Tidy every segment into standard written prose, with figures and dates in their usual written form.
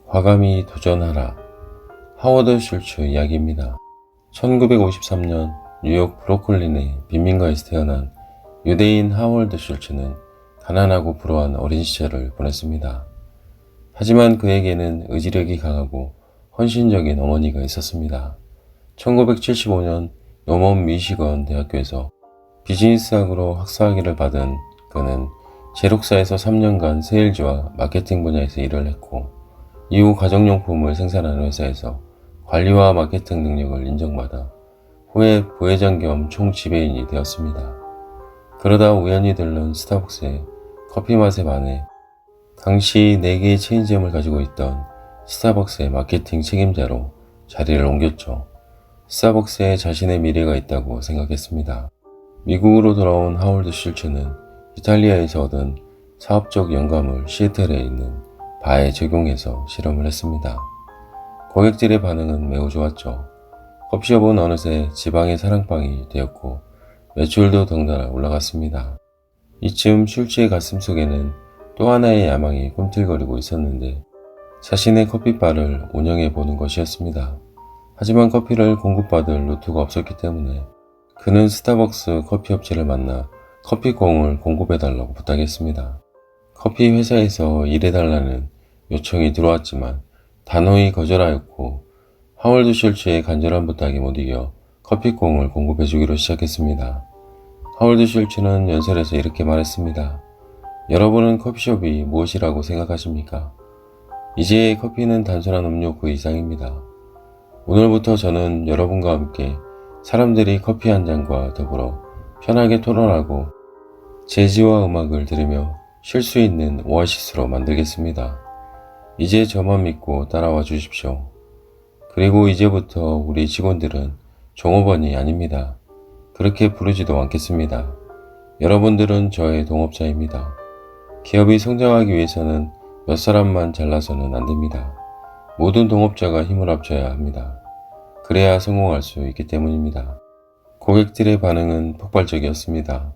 과감히 도전하라. 하워드 슐츠 이야기입니다. 1953년 뉴욕 브루클린의 빈민가에서 태어난 유대인 하워드 슐츠는 가난하고 불우한 어린 시절을 보냈습니다. 하지만 그에게는 의지력이 강하고 헌신적인 어머니가 있었습니다. 1975년 요먼 미시건 대학교에서 비즈니스학으로 학사학위를 받은 그는 제록사에서 3년간 세일즈와 마케팅 분야에서 일을 했고, 이후 가정용품을 생산하는 회사에서 관리와 마케팅 능력을 인정받아 후에 부회장 겸 총지배인이 되었습니다. 그러다 우연히 들른 스타벅스의 커피 맛에 반해 당시 4개의 체인점을 가지고 있던 스타벅스의 마케팅 책임자로 자리를 옮겼죠. 스타벅스에 자신의 미래가 있다고 생각했습니다. 미국으로 돌아온 하워드 슐츠는 이탈리아에서 얻은 사업적 영감을 시애틀에 있는 바에 적용해서 실험을 했습니다. 고객들의 반응은 매우 좋았죠. 커피숍은 어느새 지방의 사랑방이 되었고 매출도 덩달아 올라갔습니다. 이쯤 슐츠의 가슴속에는 또 하나의 야망이 꿈틀거리고 있었는데 자신의 커피바를 운영해 보는 것이었습니다. 하지만 커피를 공급받을 루트가 없었기 때문에 그는 스타벅스 커피업체를 만나 커피콩을 공급해달라고 부탁했습니다. 커피 회사에서 일해달라는 요청이 들어왔지만 단호히 거절하였고 하워드 슐츠의 간절한 부탁에 못 이겨 커피콩을 공급해주기로 시작했습니다. 하워드 슐츠는 연설에서 이렇게 말했습니다. 여러분은 커피숍이 무엇이라고 생각하십니까? 이제 커피는 단순한 음료 그 이상입니다. 오늘부터 저는 여러분과 함께 사람들이 커피 한 잔과 더불어 편하게 토론하고 재즈와 음악을 들으며 쉴 수 있는 오아시스로 만들겠습니다. 이제 저만 믿고 따라와 주십시오. 그리고 이제부터 우리 직원들은 종업원이 아닙니다. 그렇게 부르지도 않겠습니다. 여러분들은 저의 동업자입니다. 기업이 성장하기 위해서는 몇 사람만 잘나서는 안 됩니다. 모든 동업자가 힘을 합쳐야 합니다. 그래야 성공할 수 있기 때문입니다. 고객들의 반응은 폭발적이었습니다.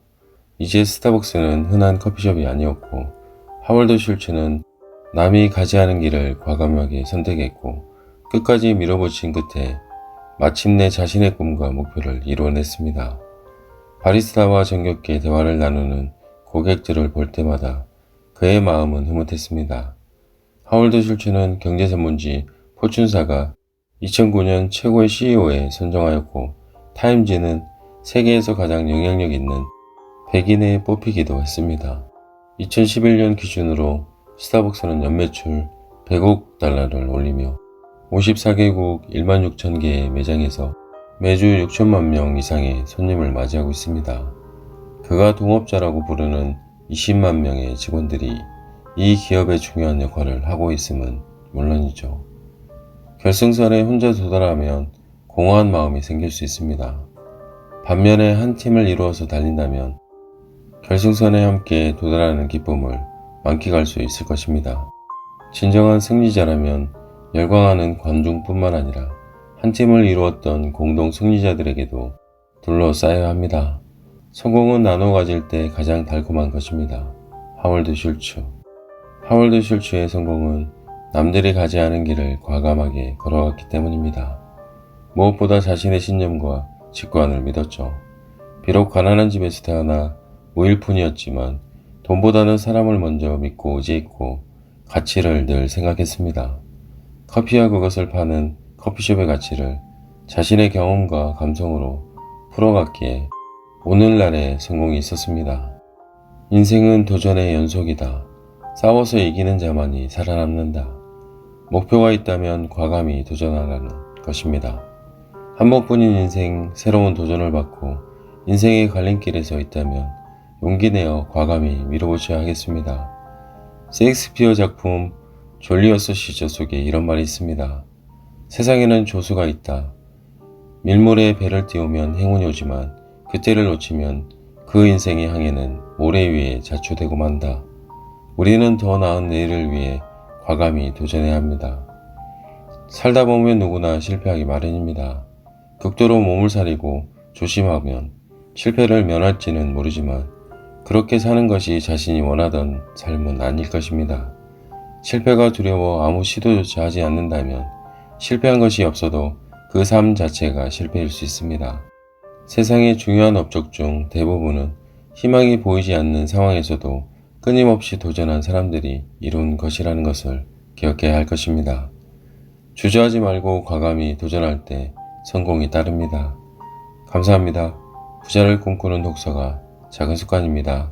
이제 스타벅스는 흔한 커피숍이 아니었고 하워드 슐츠는 남이 가지 않은 길을 과감하게 선택했고 끝까지 밀어붙인 끝에 마침내 자신의 꿈과 목표를 이뤄냈습니다. 바리스타와 정겹게 대화를 나누는 고객들을 볼 때마다 그의 마음은 흐뭇했습니다. 하워드 슐츠는 경제전문지 포춘사가 2009년 최고의 CEO에 선정하였고 타임지는 세계에서 가장 영향력 있는 100인에 뽑히기도 했습니다. 2011년 기준으로 스타벅스는 연매출 100억 달러를 올리며 54개국 1만 6천 개의 매장에서 매주 6천만 명 이상의 손님을 맞이하고 있습니다. 그가 동업자라고 부르는 20만 명의 직원들이 이 기업의 중요한 역할을 하고 있음은 물론이죠. 결승선에 혼자 도달하면 공허한 마음이 생길 수 있습니다. 반면에 한 팀을 이루어서 달린다면 결승선에 함께 도달하는 기쁨을 만끽할 수 있을 것입니다. 진정한 승리자라면 열광하는 관중뿐만 아니라 한 팀을 이루었던 공동 승리자들에게도 둘러싸여야 합니다. 성공은 나눠 가질 때 가장 달콤한 것입니다. 하워드 슐츠. 하워드 슐츠의 성공은 남들이 가지 않은 길을 과감하게 걸어갔기 때문입니다. 무엇보다 자신의 신념과 직관을 믿었죠. 비록 가난한 집에서 태어나 무일 뿐이었지만 돈보다는 사람을 먼저 믿고 의지했고 가치를 늘 생각했습니다. 커피와 그것을 파는 커피숍의 가치를 자신의 경험과 감성으로 풀어갔기에 오늘날의 성공이 있었습니다. 인생은 도전의 연속이다. 싸워서 이기는 자만이 살아남는다. 목표가 있다면 과감히 도전하라는 것입니다. 한 번뿐인 인생, 새로운 도전을 받고 인생의 갈림길에 서 있다면 용기 내어 과감히 밀어붙여야 하겠습니다. 셰익스피어 작품 졸리어스 시저 속에 이런 말이 있습니다. 세상에는 조수가 있다. 밀물에 배를 띄우면 행운이 오지만 그때를 놓치면 그 인생의 항해는 모래 위에 자초되고 만다. 우리는 더 나은 내일을 위해 과감히 도전해야 합니다. 살다 보면 누구나 실패하기 마련입니다. 극도로 몸을 사리고 조심하면 실패를 면할지는 모르지만 그렇게 사는 것이 자신이 원하던 삶은 아닐 것입니다. 실패가 두려워 아무 시도조차 하지 않는다면 실패한 것이 없어도 그 삶 자체가 실패일 수 있습니다. 세상의 중요한 업적 중 대부분은 희망이 보이지 않는 상황에서도 끊임없이 도전한 사람들이 이룬 것이라는 것을 기억해야 할 것입니다. 주저하지 말고 과감히 도전할 때 성공이 따릅니다. 감사합니다. 부자를 꿈꾸는 독서가 작은 습관입니다.